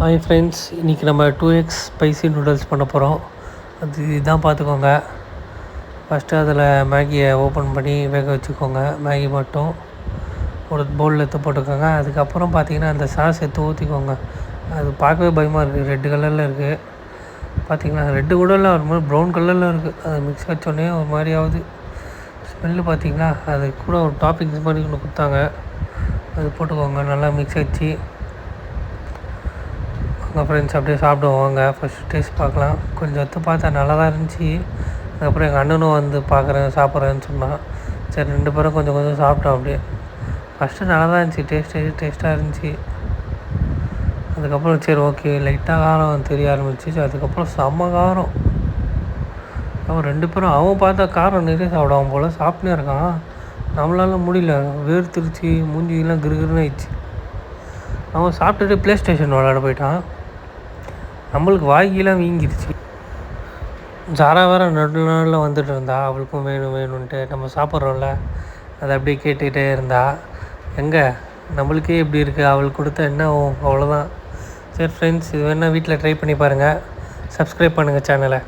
Hi friends, இன்றைக்கி நம்ம 2x spicy noodles பண்ண போகிறோம். அது இதான் பார்த்துக்கோங்க. ஃபஸ்ட்டு அதில் மேகியை ஓப்பன் பண்ணி வேக வச்சுக்கோங்க. மேகி மட்டும் ஒரு பவுலில் எடுத்து போட்டுக்கோங்க. அதுக்கப்புறம் பார்த்திங்கன்னா அந்த சாஸ் எடுத்து ஊற்றிக்கோங்க. அது பார்க்கவே பயமாக இருக்குது, ரெட்டு கலரில் இருக்குது. பார்த்திங்கன்னா ரெட்டு கூட இல்லை, ஒரு மாதிரி ப்ரௌன் கலரில் இருக்குது. அது மிக்ஸ் வச்சோடனே ஒரு மாதிரி ஆகுது. ஸ்மெல்லு பார்த்திங்கன்னா அது கூட ஒரு டாப்பிங்ஸ் மாதிரி ஒன்று கொடுத்தாங்க, அது போட்டுக்கோங்க. நல்லா மிக்ஸ் வச்சு உங்கள் ஃப்ரெண்ட்ஸ் அப்படியே சாப்பிடுவாங்க. ஃபஸ்ட்டு டேஸ்ட் பார்க்கலாம். கொஞ்சம் எடுத்து பார்த்தா நல்லா தான் இருந்துச்சு. அதுக்கப்புறம் எங்கள் அண்ணனும் வந்து சாப்பிட்றேன்னு சொன்னான். சரி 2 பேரும் கொஞ்சம் கொஞ்சம் சாப்பிட்டோம். அப்படியே ஃபஸ்ட்டு நல்லா தான் இருந்துச்சு, டேஸ்ட்டாக இருந்துச்சு. அதுக்கப்புறம் சரி ஓகே, லைட்டாக காரம் தெரிய ஆரம்பிச்சிச்சு. அதுக்கப்புறம் செம்ம காரம். அவன் 2 பேரும் அவன் பார்த்தா காரம் நிறைய சாப்பிடுவான் போல், சாப்பிட்டுனே இருக்கான். நம்மளால முடியல, வேர்த்துருச்சு, மூஞ்சிலாம் கிருகிருன்னு ஆயிடுச்சு. அவன் சாப்பிட்டுட்டு ப்ளே ஸ்டேஷன் விளையாட போயிட்டான். நம்மளுக்கு வாய்க்கெலாம் வீங்கிருச்சு. ஜாரா வேறு நடுவில் வந்துட்டு இருந்தா, அவளுக்கும் வேணும்ன்ட்டு. நம்ம சாப்பிட்றோம்ல, அதை அப்படியே கேட்டுக்கிட்டே இருந்தா. எங்கே நம்மளுக்கே இப்படி இருக்குது, அவளுக்கு கொடுத்தா என்ன அவ்வளோதான். சரி ஃப்ரெண்ட்ஸ், இது வேணால் வீட்டில் ட்ரை பண்ணி பாருங்கள். சப்ஸ்கிரைப் பண்ணுங்கள் சேனலை.